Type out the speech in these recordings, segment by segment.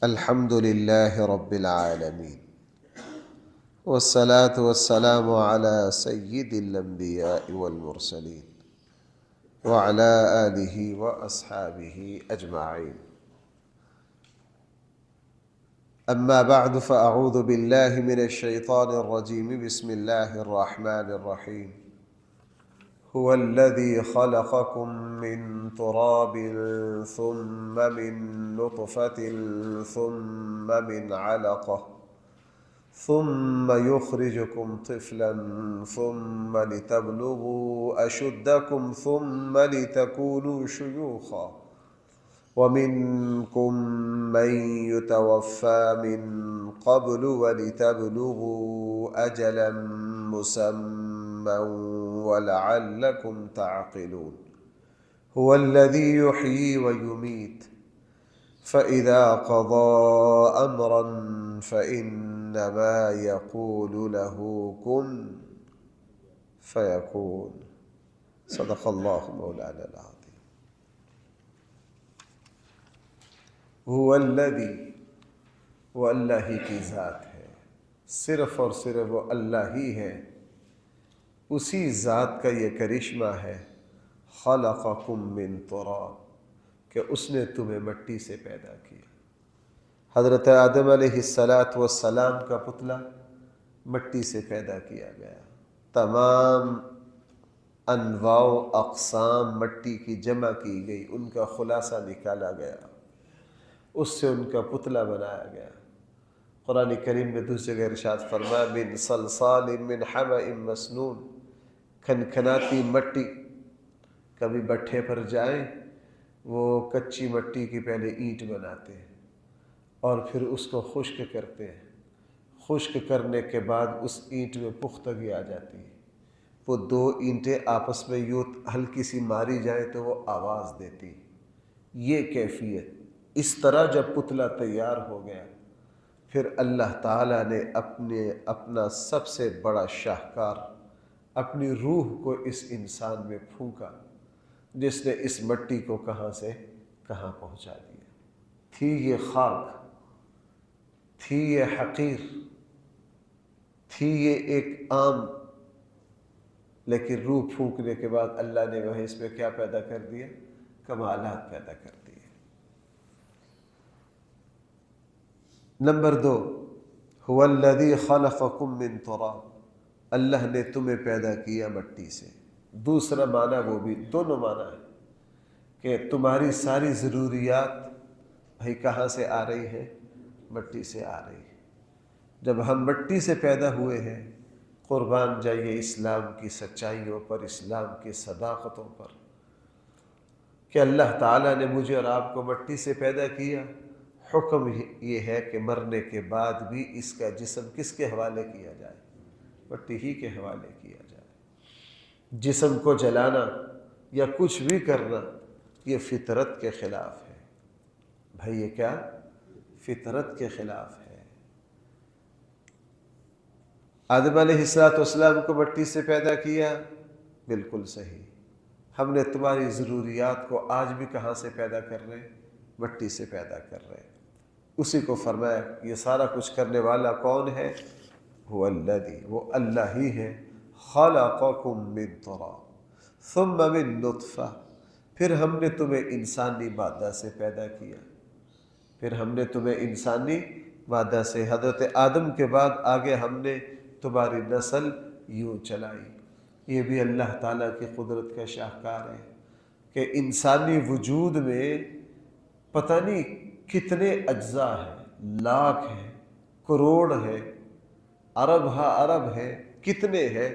الحمد لله رب العالمين، والصلاة والسلام على سيد الأنبياء والمرسلين وعلى آله وأصحابه أجمعين. أما بعد، فأعوذ بالله من الشيطان الرجيم. بسم الله الرحمن الرحيم. هو الذي خلقكم من تراب ثم من نطفة ثم من علقة ثم يخرجكم طفلا ثم لتبلغوا أشدكم ثم لتكونوا شيوخا ومنكم من يتوفى من قبل ولتبلغوا أجلا مسمى ولعلكم تعقلون. هو الذي يحيي ويميت، فإذا قضى أمرا فإنما يقول له كن فيكون. صدق الله مولانا العظيم. هو الذی، وہ اللہ ہی کی ذات ہے، صرف اور صرف وہ اللہ ہی ہے، اسی ذات کا یہ کرشمہ ہے. خلقکم من تراب، کہ اس نے تمہیں مٹی سے پیدا کیا. حضرت آدم علیہ السلام کا پتلا مٹی سے پیدا کیا گیا. تمام انواع و اقسام مٹی کی جمع کی گئی، ان کا خلاصہ نکالا گیا، اس سے ان کا پتلا بنایا گیا. قرآن کریم میں دوسری جگہ ارشاد فرمایا من صلصال من حمأ مسنون، کھنکھناتی مٹی. کبھی بٹھے پر جائیں، وہ کچی مٹی کی پہلے اینٹ بناتے ہیں اور پھر اس کو خشک کرتے ہیں. خشک کرنے کے بعد اس اینٹ میں پختگی آ جاتی ہے. وہ دو اینٹیں آپس میں یوں ہلکی سی ماری جائیں تو وہ آواز دیتی. یہ کیفیت. اس طرح جب پتلا تیار ہو گیا، پھر اللہ تعالیٰ نے اپنا سب سے بڑا شاہکار اپنی روح کو اس انسان میں پھونکا، جس نے اس مٹی کو کہاں سے کہاں پہنچا دیا. تھی یہ خاک، تھی یہ حقیر، تھی یہ ایک عام، لیکن روح پھونکنے کے بعد اللہ نے وہیں اس میں کیا پیدا کر دیا؟ کمالات پیدا کر دیے. نمبر 2، هو الذی خلقکم من تراب، اللہ نے تمہیں پیدا کیا مٹی سے. دوسرا معنی، وہ بھی دونوں معنی ہے کہ تمہاری ساری ضروریات بھائی کہاں سے آ رہی ہے؟ مٹی سے آ رہی ہے. جب ہم مٹی سے پیدا ہوئے ہیں، قربان جائیے اسلام کی سچائیوں پر، اسلام کی صداقتوں پر، کہ اللہ تعالیٰ نے مجھے اور آپ کو مٹی سے پیدا کیا. حکم یہ ہے کہ مرنے کے بعد بھی اس کا جسم کس کے حوالے کیا جائے؟ مٹی ہی کے حوالے کیا جائے. جسم کو جلانا یا کچھ بھی کرنا یہ فطرت کے خلاف ہے. بھائی یہ کیا؟ فطرت کے خلاف ہے. آدم علیہ السلام کو مٹی سے پیدا کیا، بالکل صحیح. ہم نے تمہاری ضروریات کو آج بھی کہاں سے پیدا کر رہے ہیں؟ مٹی سے پیدا کر رہے ہیں. اسی کو فرمایا یہ سارا کچھ کرنے والا کون ہے؟ هو الذی، وہ اللہ ہی ہے. خلقکم من تراب ثم من نطفہ، پھر ہم نے تمہیں انسانی مادہ سے پیدا کیا. پھر ہم نے تمہیں انسانی مادہ سے، حضرت آدم کے بعد آگے ہم نے تمہاری نسل یوں چلائی. یہ بھی اللہ تعالیٰ کی قدرت کا شاہکار ہے کہ انسانی وجود میں پتہ نہیں کتنے اجزاء ہیں، لاکھ ہیں، کروڑ ہیں، ارب ہا ارب ہیں، کتنے ہیں.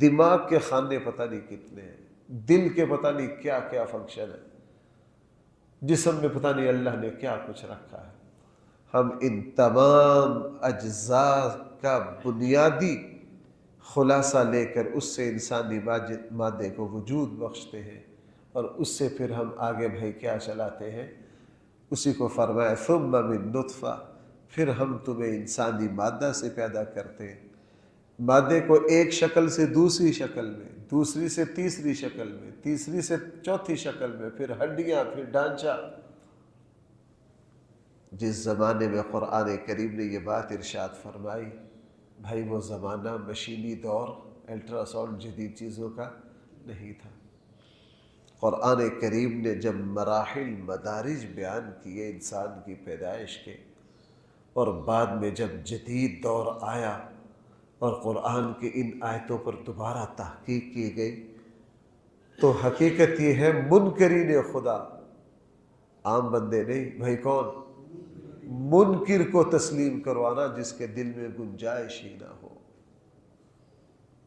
دماغ کے خانے پتہ نہیں کتنے ہیں، دل کے پتہ نہیں کیا کیا فنکشن ہے، جسم میں پتہ نہیں اللہ نے کیا کچھ رکھا ہے. ہم ان تمام اجزاء کا بنیادی خلاصہ لے کر اس سے انسانی مادے کو وجود بخشتے ہیں، اور اس سے پھر ہم آگے بھائی کیا چلاتے ہیں؟ اسی کو فرمایا ثم من نطفہ، پھر ہم تمہیں انسانی مادہ سے پیدا کرتے ہیں. مادے کو ایک شکل سے دوسری شکل میں، دوسری سے تیسری شکل میں، تیسری سے چوتھی شکل میں، پھر ہڈیاں، پھر ڈھانچہ. جس زمانے میں قرآن کریم نے یہ بات ارشاد فرمائی، بھائی وہ زمانہ مشینی دور، الٹرا ساؤنڈ جدید چیزوں کا نہیں تھا۔ قرآن کریم نے جب مراحل مدارج بیان کیے انسان کی پیدائش کے، اور بعد میں جب جدید دور آیا اور قرآن کی ان آیتوں پر دوبارہ تحقیق کی گئی، تو حقیقت یہ ہے منکرین خدا عام بندے نہیں، بھائی کون؟ منکر کو تسلیم کروانا جس کے دل میں گنجائش ہی نہ ہو،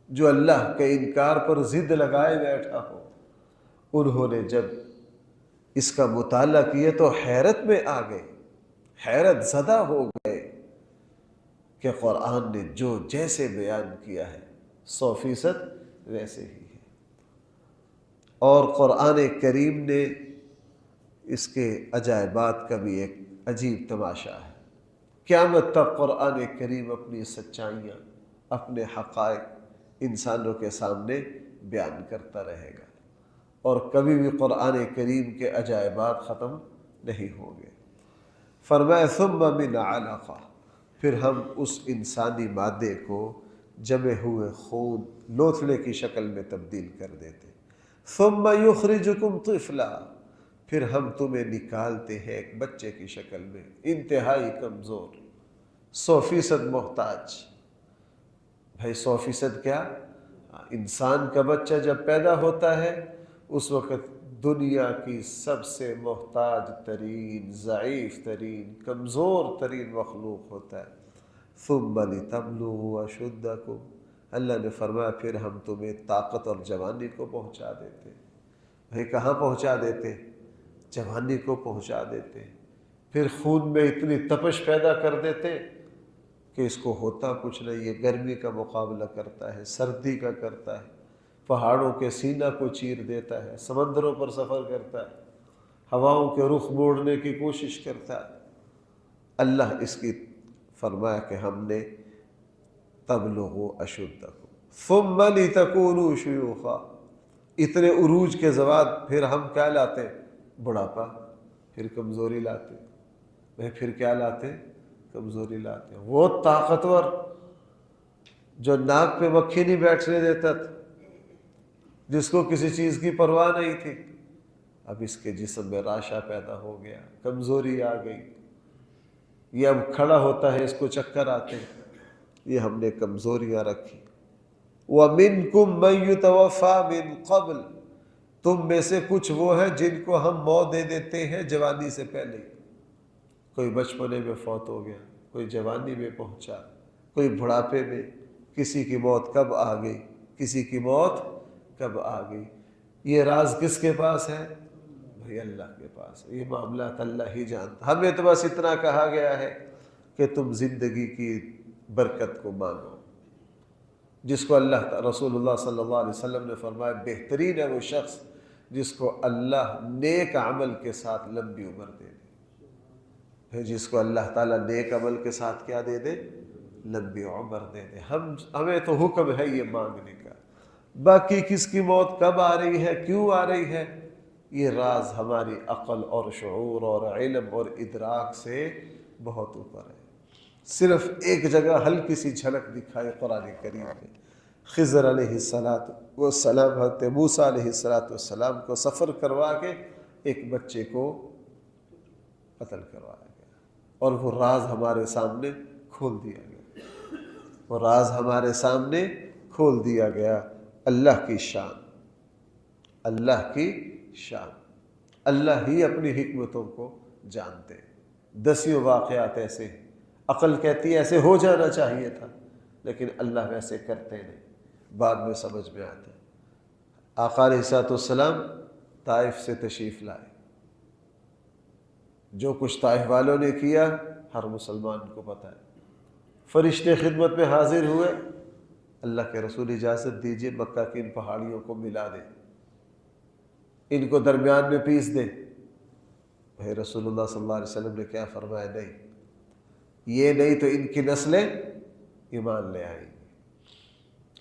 جو اللہ کے انکار پر ضد لگائے بیٹھا ہو، انہوں نے جب اس کا مطالعہ کیا تو حیرت میں آ گئے، حیرت زدہ ہو گئے کہ قرآن نے جو جیسے بیان کیا ہے 100% ویسے ہی ہے۔ اور قرآن کریم نے اس کے عجائبات کا بھی ایک عجیب تماشا ہے۔ قیامت تک قرآن کریم اپنی سچائیاں، اپنے حقائق انسانوں کے سامنے بیان کرتا رہے گا، اور کبھی بھی قرآن کریم کے عجائبات ختم نہیں ہوں گے۔ فرمایا ثم من علقہ، پھر ہم اس انسانی مادے کو جمے ہوئے خون لوتھڑے کی شکل میں تبدیل کر دیتے۔ ثم یخرجکم طفلا، پھر ہم تمہیں نکالتے ہیں ایک بچے کی شکل میں، انتہائی کمزور، 100% محتاج۔ بھائی 100% کیا؟ انسان کا بچہ جب پیدا ہوتا ہے اس وقت دنیا کی سب سے محتاج ترین، ضعیف ترین، کمزور ترین مخلوق ہوتا ہے۔ ثم لتبلغوا اشدکم، اللہ نے فرمایا پھر ہم تمہیں طاقت اور جوانی کو پہنچا دیتے۔ بھائی کہاں پہنچا دیتے؟ جوانی کو پہنچا دیتے، پھر خون میں اتنی تپش پیدا کر دیتے کہ اس کو ہوتا کچھ نہیں، یہ گرمی کا مقابلہ کرتا ہے، سردی کا کرتا ہے، پہاڑوں کے سینہ کو چیر دیتا ہے، سمندروں پر سفر کرتا ہے، ہواؤں کے رخ موڑنے کی کوشش کرتا ہے۔ اللہ اس کی فرمایا کہ ہم نے تبلغوا اشدکم ثم لتکونوا شیوخا، اتنے عروج کے بعد پھر ہم کیا لاتے؟ بڑھاپا، پھر کمزوری لاتے۔ وہ پھر کیا لاتے؟ کمزوری لاتے۔ وہ طاقتور جو ناک پہ مکھی نہیں بیٹھنے دیتا تھا، جس کو کسی چیز کی پرواہ نہیں تھی، اب اس کے جسم میں راشا پیدا ہو گیا، کمزوری آ گئی، یہ اب کھڑا ہوتا ہے اس کو چکر آتے ہیں، یہ ہم نے کمزوریاں رکھی۔ وَمِنْكُمْ مَنْ يُتَوَفَّى مِنْ قَبْلِ، تم میں سے کچھ وہ ہیں جن کو ہم موت دے دیتے ہیں جوانی سے پہلے۔ کوئی بچپنے میں فوت ہو گیا، کوئی جوانی میں پہنچا، کوئی بڑھاپے میں۔ کسی کی موت کب آ گئی، کسی کی موت کب آ گئی، یہ راز کس کے پاس ہے؟ بھائی اللہ کے پاس ہے، یہ معاملات اللہ ہی جانتا۔ ہمیں تو بس اتنا کہا گیا ہے کہ تم زندگی کی برکت کو مانو۔ جس کو اللہ رسول اللہ صلی اللہ علیہ وسلم نے فرمایا بہترین ہے وہ شخص جس کو اللہ نیک عمل کے ساتھ لمبی عمر دے دے، جس کو اللہ تعالیٰ نیک عمل کے ساتھ کیا دے دے؟ لمبی عمر دے دے۔ ہمیں تو حکم ہے یہ مانگنے کا، باقی کس کی موت کب آ رہی ہے، کیوں آ رہی ہے، یہ راز ہماری عقل اور شعور اور علم اور ادراک سے بہت اوپر ہے۔ صرف ایک جگہ ہلکی سی جھلک دکھائی قرآن کریم میں، خضر علیہ السلام حضرت موسیٰ علیہ السلام کو سفر کروا کے ایک بچے کو قتل کروایا گیا، اور وہ راز ہمارے سامنے کھول دیا گیا، وہ راز ہمارے سامنے کھول دیا گیا۔ اللہ کی شان، اللہ کی شان، اللہ ہی اپنی حکمتوں کو جانتے۔ دسیوں واقعات ایسے ہیں، عقل کہتی ہے ایسے ہو جانا چاہیے تھا، لیکن اللہ ویسے کرتے نہیں، بعد میں سمجھ میں آتا ہے۔ آقا علیہ السلام طائف سے تشریف لائے، جو کچھ طائف والوں نے کیا ہر مسلمان کو پتہ ہے۔ فرشتے خدمت میں حاضر ہوئے، اللہ کے رسول اجازت دیجیے مکہ کی ان پہاڑیوں کو ملا دیں، ان کو درمیان میں پیس دیں۔ بھائی رسول اللہ صلی اللہ علیہ وسلم نے کیا فرمایا؟ نہیں، یہ نہیں تو ان کی نسلیں ایمان لے آئیں گی۔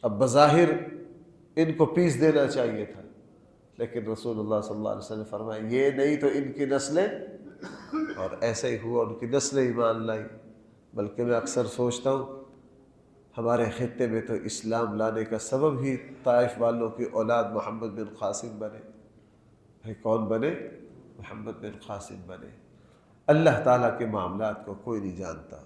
اب بظاہر ان کو پیس دینا چاہیے تھا، لیکن رسول اللہ صلی اللہ علیہ وسلم نے فرمایا یہ نہیں تو ان کی نسلیں اور ایسا ہی ہوا، ان کی نسلیں ایمان لائی۔ بلکہ میں اکثر سوچتا ہوں ہمارے خطے میں تو اسلام لانے کا سبب ہی طائف والوں کی اولاد محمد بن قاسم بنے۔ بھائی کون بنے؟ محمد بن قاسم بنے۔ اللہ تعالیٰ کے معاملات کو کوئی نہیں جانتا۔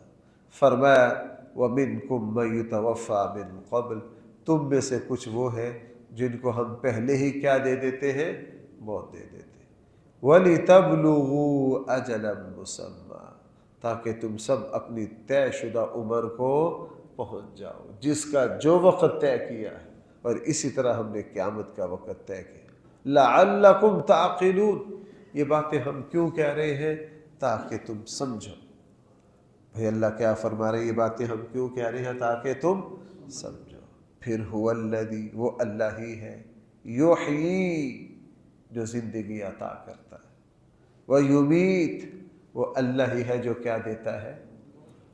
فرمایا وَمِنْكُمْ مَن يُتَوَفَّى مِن قَبْلُ، تم میں سے کچھ وہ ہیں جن کو ہم پہلے ہی کیا دے دیتے ہیں؟ موت دے دیتے ہیں۔ وَلِتَبْلُغُوا أَجَلًا مُّسَمًّى، تاکہ تم سب اپنی طے شدہ عمر کو پہنچ جاؤ، جس کا جو وقت طے کیا ہے، اور اسی طرح ہم نے قیامت کا وقت طے کیا۔ لَعَلَّكُمْ تَعْقِلُونَ، یہ باتیں ہم کیوں کہہ رہے ہیں؟ تاکہ تم سمجھو۔ بھئی اللہ کیا فرما رہے ہیں؟ یہ باتیں ہم کیوں کہہ رہے ہیں؟ تاکہ تم سمجھو۔ پھر هو الذی، وہ اللہ ہی ہے، یحیی، جو زندگی عطا کرتا ہے، ویمیت، وہ اللہ ہی ہے جو کیا دیتا ہے؟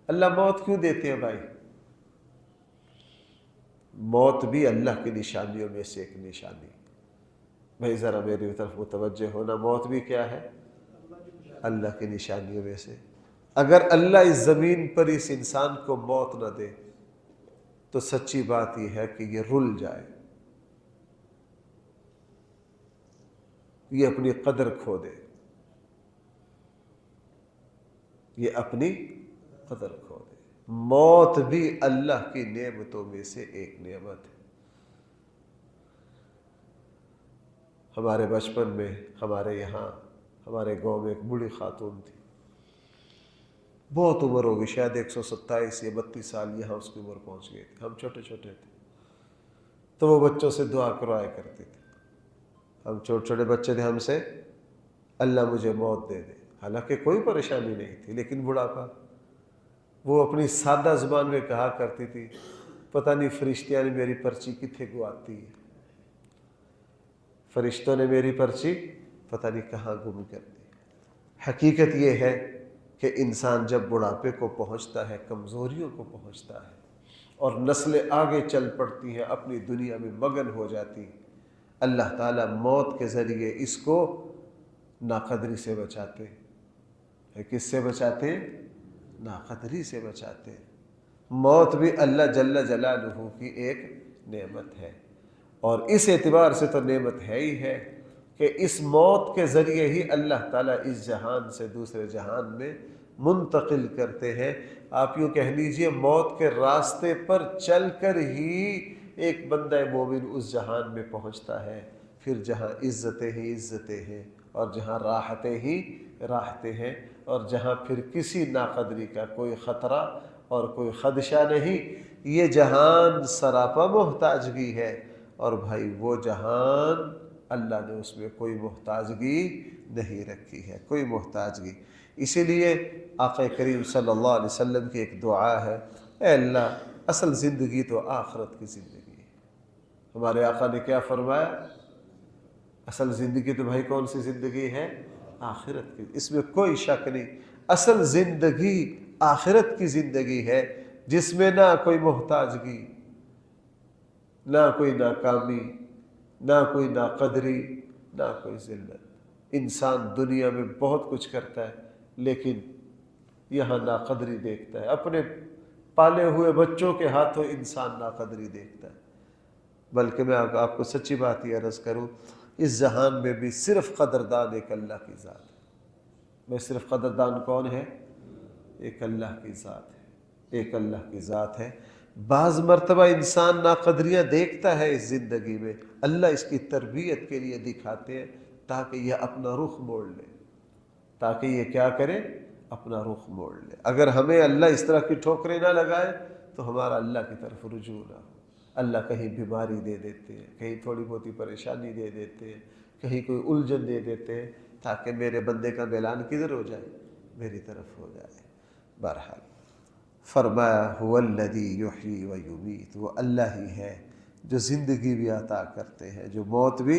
اللہ موت کیوں دیتے ہیں بھائی؟ موت بھی اللہ کی نشانیوں میں سے ایک نشانی۔ بھائی ذرا میری طرف متوجہ ہونا، موت بھی کیا ہے؟ اللہ کی نشانیوں میں سے۔ اگر اللہ اس زمین پر اس انسان کو موت نہ دے تو سچی بات یہ ہے کہ یہ رل جائے، یہ اپنی قدر کھو دے، یہ اپنی قدر کھو دے۔ موت بھی اللہ کی نعمتوں میں سے ایک نعمت ہے۔ ہمارے بچپن میں ہمارے یہاں ہمارے گاؤں میں ایک بوڑھی خاتون تھی، بہت عمر ہو گئی، شاید 127 یا 32 سال یہاں اس کی عمر پہنچ گئی تھی۔ ہم چھوٹے چھوٹے تھے تو وہ بچوں سے دعا کروایا کرتے تھے۔ ہم چھوٹے چھوٹے بچے تھے، ہم سے اللہ مجھے موت دے دے، حالانکہ کوئی پریشانی نہیں تھی، لیکن بڑھاپا۔ وہ اپنی سادہ زبان میں کہا کرتی تھی پتہ نہیں فرشتیاں نے میری پرچی کتنے گواتی ہے، فرشتوں نے میری پرچی پتہ نہیں کہاں گم کر دی۔ حقیقت یہ ہے کہ انسان جب بڑھاپے کو پہنچتا ہے، کمزوریوں کو پہنچتا ہے، اور نسلیں آگے چل پڑتی ہیں، اپنی دنیا میں مگن ہو جاتی، اللہ تعالیٰ موت کے ذریعے اس کو ناقدری سے بچاتے ہیں۔ کس سے بچاتے ہیں؟ ناقدری سے بچاتے ہیں۔ موت بھی اللہ جل جلالہ کی ایک نعمت ہے، اور اس اعتبار سے تو نعمت ہے ہی ہے کہ اس موت کے ذریعے ہی اللہ تعالیٰ اس جہان سے دوسرے جہان میں منتقل کرتے ہیں۔ آپ یوں کہہ لیجئے موت کے راستے پر چل کر ہی ایک بندہ مومن اس جہان میں پہنچتا ہے، پھر جہاں عزتیں ہی عزتیں ہیں، اور جہاں راحتیں ہی راحتیں ہیں، اور جہاں پھر کسی ناقدری کا کوئی خطرہ اور کوئی خدشہ نہیں۔ یہ جہان سراپا محتاجگی ہے، اور بھائی وہ جہان اللہ نے اس میں کوئی محتاجگی نہیں رکھی ہے، کوئی محتاجگی۔ اسی لیے آقا کریم صلی اللہ علیہ وسلم کی ایک دعا ہے، اے اللہ اصل زندگی تو آخرت کی زندگی ہے۔ ہمارے آقا نے کیا فرمایا؟ اصل زندگی تو بھائی کون سی زندگی ہے؟ آخرت کی، اس میں کوئی شک نہیں۔ اصل زندگی آخرت کی زندگی ہے، جس میں نہ کوئی محتاجگی، نہ کوئی ناکامی، نہ کوئی ناقدری، نہ کوئی ذلت۔ انسان دنیا میں بہت کچھ کرتا ہے لیکن یہاں ناقدری دیکھتا ہے، اپنے پالے ہوئے بچوں کے ہاتھوں انسان ناقدری دیکھتا ہے۔ بلکہ میں آپ کو سچی بات یہ عرض کروں، اس جہان میں بھی صرف قدردان ایک اللہ کی ذات ہے۔ میں صرف قدردان کون ہے؟ ایک اللہ کی ذات ہے، ایک اللہ کی ذات ہے۔ بعض مرتبہ انسان ناقدریاں دیکھتا ہے اس زندگی میں، اللہ اس کی تربیت کے لیے دکھاتے ہیں تاکہ یہ اپنا رخ موڑ لے، تاکہ یہ کیا کرے؟ اپنا رخ موڑ لے۔ اگر ہمیں اللہ اس طرح کی ٹھوکریں نہ لگائے تو ہمارا اللہ کی طرف رجوع نہ ہو۔ اللہ کہیں بیماری دے دیتے ہیں، کہیں تھوڑی بہت پریشانی دے دیتے ہیں، کہیں کوئی الجھن دے دیتے ہیں، تاکہ میرے بندے کا میلان کدھر ہو جائے؟ میری طرف ہو جائے۔ بہرحال فرمایا هو الذی یحیی و یمیت، وہ اللہ ہی ہے جو زندگی بھی عطا کرتے ہیں، جو موت بھی۔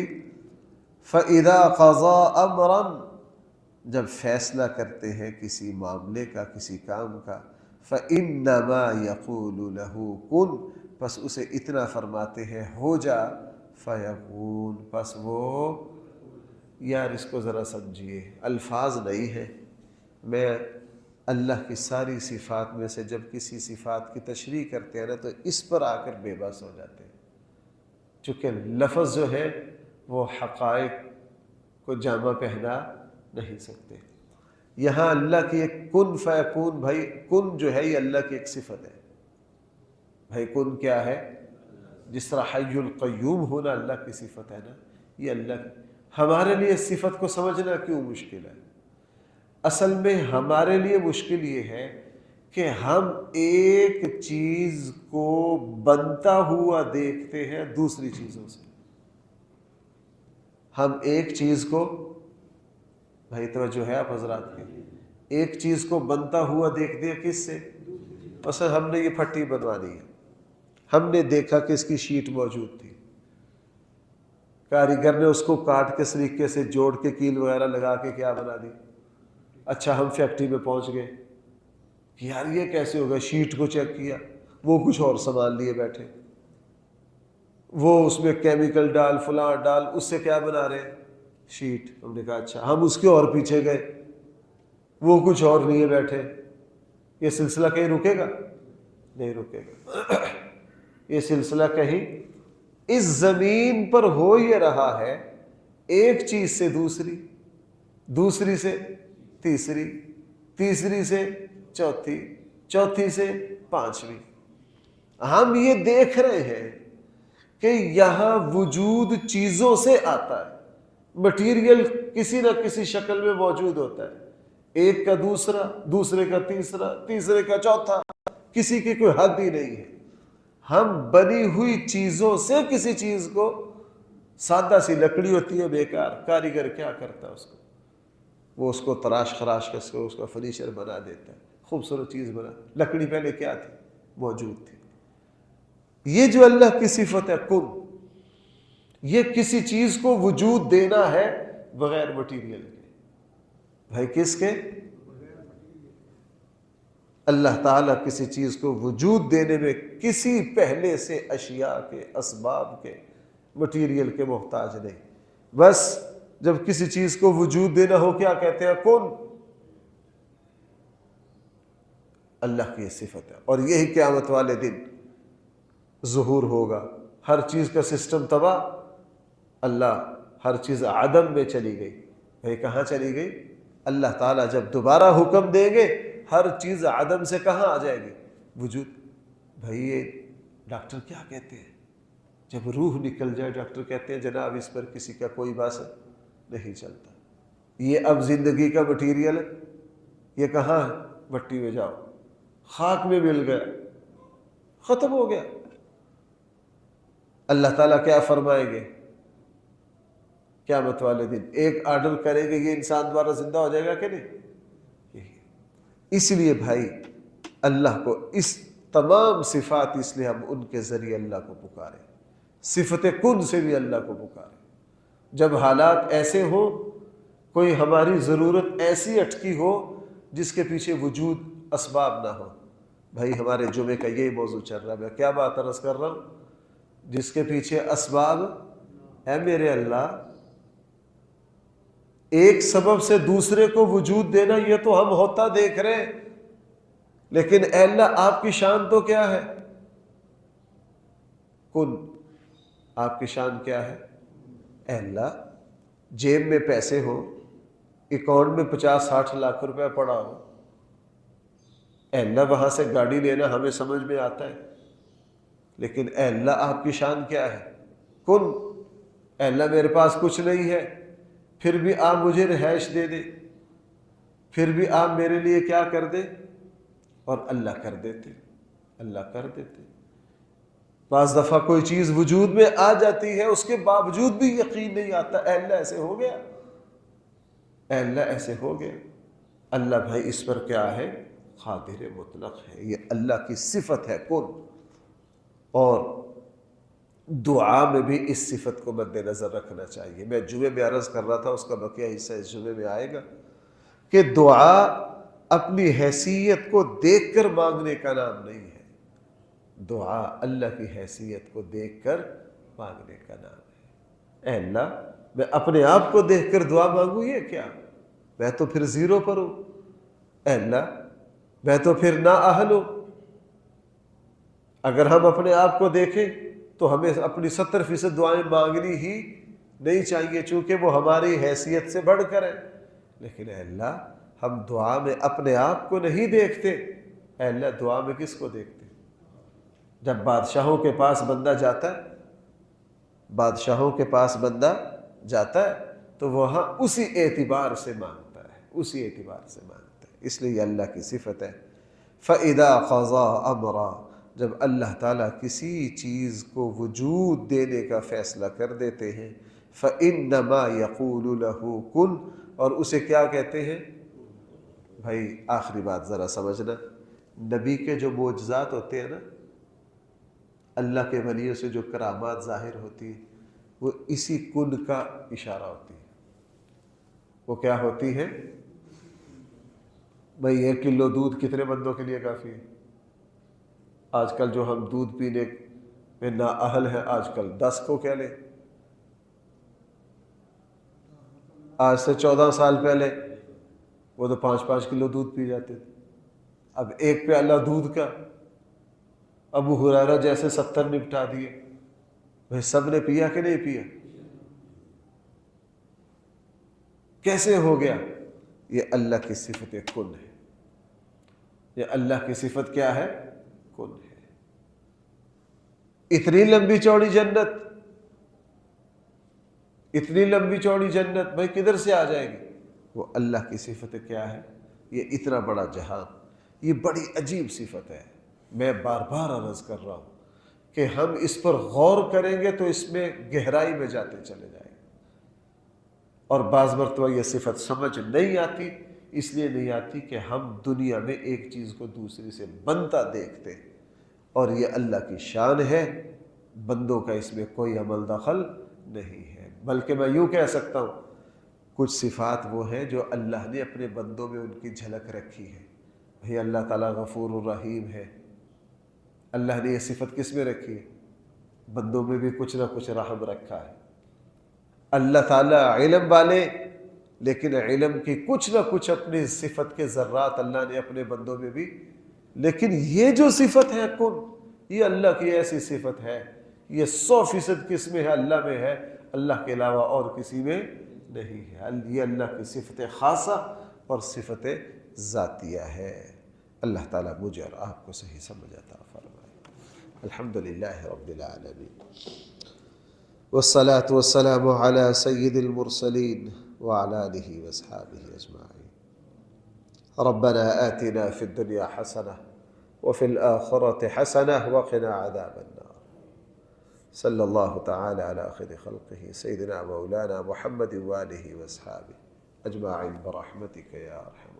فَإِذَا قَضَىٰ أَمْرًا، جب فیصلہ کرتے ہیں کسی معاملے کا، کسی کام کا، فَإِنَّمَا يَقُولُ لَهُ كُن، پس اسے اتنا فرماتے ہیں ہو جا، فَيَكُونُ، پس وہ۔ یار اس کو ذرا سمجھیے، الفاظ نہیں ہیں، میں اللہ کی ساری صفات میں سے جب کسی صفات کی تشریح کرتے ہیں نا تو اس پر آ کر بے بس ہو جاتے ہیں، چونکہ لفظ جو ہے وہ حقائق کو جامہ پہنا نہیں سکتے۔ یہاں اللہ کی ایک کن فیکون، بھائی کن جو ہے یہ اللہ کی ایک صفت ہے۔ بھائی کن کیا ہے؟ جس طرح حی القیوم ہونا اللہ کی صفت ہے نا، یہ اللہ کی۔ ہمارے لیے اس صفت کو سمجھنا کیوں مشکل ہے؟ اصل میں ہمارے لیے مشکل یہ ہے کہ ہم ایک چیز کو بنتا ہوا دیکھتے ہیں دوسری چیزوں سے۔ ہم ایک چیز کو، بھائی توجہ ہے آپ حضرات کے، ایک چیز کو بنتا ہوا دیکھتے ہیں کس سے؟ مثلا ہم نے یہ پھٹی بنوانی ہے، ہم نے دیکھا کہ اس کی شیٹ موجود تھی، کاریگر نے اس کو کاٹ کے طریقے سے جوڑ کے کیل وغیرہ لگا کے کیا بنا دی۔ اچھا ہم فیکٹری میں پہنچ گئے کہ یار یہ کیسے ہوگا، شیٹ کو چیک کیا، وہ کچھ اور سامان لیے بیٹھے، وہ اس میں کیمیکل ڈال فلاں ڈال، اس سے کیا بنا رہے ہیں؟ شیٹ۔ ہم نے کہا اچھا، ہم اس کے اور پیچھے گئے، وہ کچھ اور لیے بیٹھے۔ یہ سلسلہ کہیں رکے گا؟ نہیں رکے گا۔ یہ سلسلہ کہیں اس زمین پر ہو یہ رہا ہے، ایک چیز سے دوسری، دوسری سے تیسری، تیسری سے چوتھی، چوتھی سے پانچویں۔ ہم یہ دیکھ رہے ہیں کہ یہاں وجود چیزوں سے آتا ہے، مٹیریل کسی نہ کسی شکل میں موجود ہوتا ہے، ایک کا دوسرا، دوسرے کا تیسرا، تیسرے کا چوتھا، کسی کی کوئی حد ہی نہیں ہے۔ ہم بنی ہوئی چیزوں سے کسی چیز کو، سادہ سی لکڑی ہوتی ہے بیکار، کاریگر کیا کرتا ہے اس کو؟ وہ اس کو تراش خراش کر کے اس کا فرنیچر بنا دیتا ہے، خوبصورت چیز بنا۔ لکڑی پہلے کیا تھی؟ موجود تھی۔ یہ جو اللہ کی صفت ہے کن، یہ کسی چیز کو وجود دینا ہے بغیر مٹیریل کے۔ بھائی کس کے؟ اللہ تعالیٰ کسی چیز کو وجود دینے میں کسی پہلے سے اشیاء کے، اسباب کے، مٹیریل کے محتاج نہیں۔ بس جب کسی چیز کو وجود دینا ہو کیا کہتے ہیں؟ کن۔ اللہ کی یہ صفت ہے، اور یہی قیامت والے دن ظہور ہوگا۔ ہر چیز کا سسٹم تباہ، اللہ ہر چیز عدم میں چلی گئی۔ بھائی کہاں چلی گئی؟ اللہ تعالیٰ جب دوبارہ حکم دیں گے ہر چیز عدم سے کہاں آ جائے گی؟ وجود۔ بھائی یہ ڈاکٹر کیا کہتے ہیں؟ جب روح نکل جائے ڈاکٹر کہتے ہیں جناب اس پر کسی کا کوئی بس نہیں چلتا، یہ اب زندگی کا مٹیریل ہے، یہ کہاں ہے؟ مٹی میں جاؤ، خاک میں مل گیا، ختم ہو گیا۔ اللہ تعالیٰ کیا فرمائیں گے قیامت والے دن؟ ایک آرڈر کریں گے یہ انسان دوبارہ زندہ ہو جائے گا کہ نہیں؟ اس لیے بھائی اللہ کو اس تمام صفات، اس لیے ہم ان کے ذریعے اللہ کو پکاریں، صفت کن سے بھی اللہ کو پکاریں۔ جب حالات ایسے ہو، کوئی ہماری ضرورت ایسی اٹکی ہو جس کے پیچھے وجود اسباب نہ ہو۔ بھائی ہمارے جمعے کا یہی موضوع چل رہا ہے، میں کیا بات عرض کر رہا ہوں؟ جس کے پیچھے اسباب ہے میرے اللہ، ایک سبب سے دوسرے کو وجود دینا، یہ تو ہم ہوتا دیکھ رہے ہیں، لیکن اے اللہ آپ کی شان تو کیا ہے؟ کن۔ آپ کی شان کیا ہے؟ اے اللہ جیب میں پیسے ہو، اکاؤنٹ میں 50-60 لاکھ روپے پڑا ہو، اے اللہ وہاں سے گاڑی لینا ہمیں سمجھ میں آتا ہے، لیکن اے اللہ آپ کی شان کیا ہے؟ کن۔ اے اللہ میرے پاس کچھ نہیں ہے، پھر بھی آپ مجھے رہائش دے دے، پھر بھی آپ میرے لیے کیا کر دے؟ اور اللہ کر دیتے، اللہ کر دیتے۔ بعض دفعہ کوئی چیز وجود میں آ جاتی ہے، اس کے باوجود بھی یقین نہیں آتا، اے اللہ ایسے ہو گیا، اے اللہ ایسے ہو گیا۔ اللہ بھائی اس پر کیا ہے؟ قادر مطلق ہے، یہ اللہ کی صفت ہے کن۔ اور دعا میں بھی اس صفت کو مد نظر رکھنا چاہیے۔ میں جمعے میں عرض کر رہا تھا، اس کا بقیہ حصہ اس جمعے میں آئے گا، کہ دعا اپنی حیثیت کو دیکھ کر مانگنے کا نام نہیں ہے، دعا اللہ کی حیثیت کو دیکھ کر مانگنے کا نام ہے۔ اے اللہ میں اپنے آپ کو دیکھ کر دعا مانگوں یہ کیا؟ میں تو پھر زیرو پر ہوں، اے اللہ میں تو پھر نااہل ہوں. اگر ہم اپنے آپ کو دیکھیں تو ہمیں اپنی 70% دعائیں مانگنی ہی نہیں چاہیے، چونکہ وہ ہماری حیثیت سے بڑھ کر ہے. لیکن اے اللہ ہم دعا میں اپنے آپ کو نہیں دیکھتے، اے اللہ دعا میں کس کو دیکھتے؟ جب بادشاہوں کے پاس بندہ جاتا ہے، بادشاہوں کے پاس بندہ جاتا ہے تو وہاں اسی اعتبار سے مانگتا ہے، اسی اعتبار سے مانگتا ہے. اس لیے یہ اللہ کی صفت ہے. فَإِذَا قَضَى أَمْرًا، جب اللہ تعالیٰ کسی چیز کو وجود دینے کا فیصلہ کر دیتے ہیں، فَإِنَّمَا يَقُولُ لَهُ كُن، اور اسے کیا کہتے ہیں؟ بھائی آخری بات ذرا سمجھنا، نبی کے جو معجزات ہوتے ہیں نا، اللہ کے ولیوں سے جو کرامات ظاہر ہوتی ہیں، وہ اسی کن کا اشارہ ہوتی ہے. وہ کیا ہوتی ہے؟ بھائی 1 کلو دودھ کتنے بندوں کے لیے کافی ہے؟ آج کل جو ہم دودھ پینے میں نااہل ہیں، آج کل 10 کو کیا لیں؟ آج سے 14 سال پہلے وہ تو 5 کلو دودھ پی جاتے تھے. اب 1 پیالہ دودھ کا ابو ہریرہ جیسے 70 نپٹا دیے. بھائی سب نے پیا کہ نہیں پیا؟ کیسے ہو گیا؟ یہ اللہ کی صفت کن ہے. یہ اللہ کی صفت کیا ہے؟ کن ہے. اتنی لمبی چوڑی جنت، اتنی لمبی چوڑی جنت بھائی کدھر سے آ جائے گی؟ وہ اللہ کی صفت کیا ہے؟ یہ اتنا بڑا جہان، یہ بڑی عجیب صفت ہے. میں بار بار عرض کر رہا ہوں کہ ہم اس پر غور کریں گے تو اس میں گہرائی میں جاتے چلے جائیں گے. اور بعض مرتبہ یہ صفت سمجھ نہیں آتی، اس لیے نہیں آتی کہ ہم دنیا میں ایک چیز کو دوسری سے بنتا دیکھتے ہیں، اور یہ اللہ کی شان ہے، بندوں کا اس میں کوئی عمل دخل نہیں ہے. بلکہ میں یوں کہہ سکتا ہوں کچھ صفات وہ ہیں جو اللہ نے اپنے بندوں میں ان کی جھلک رکھی ہے. بھئی اللہ تعالیٰ غفور الرحیم ہے. اللہ نے یہ صفت کس میں رکھی ہے؟ بندوں میں بھی کچھ نہ کچھ رحم رکھا ہے. اللہ تعالیٰ علم والے، لیکن علم کی کچھ نہ کچھ اپنی صفت کے ذرات اللہ نے اپنے بندوں میں بھی. لیکن یہ جو صفت ہے کن، یہ اللہ کی ایسی صفت ہے، یہ 100% کس میں ہے؟ اللہ میں ہے، اللہ کے علاوہ اور کسی میں نہیں ہے. یہ اللہ کی صفت خاصہ اور صفت ذاتیہ ہے. اللہ تعالیٰ مجھے اور آپ کو صحیح سمجھ عطا فرمائے. الحمدللہ رب العالمین، والصلاة والسلام على سید المرسلین وعلى آلہ واصحابہ اجمعین. ربنا آتنا في الدنيا حسنة وفي الآخرة حسنة وقنا عذاب النار. صلی اللہ تعالی علی خیر خلقہ سیدنا مولانا محمد وآلہ واصحابہ اجمعین برحمتک یا ارحم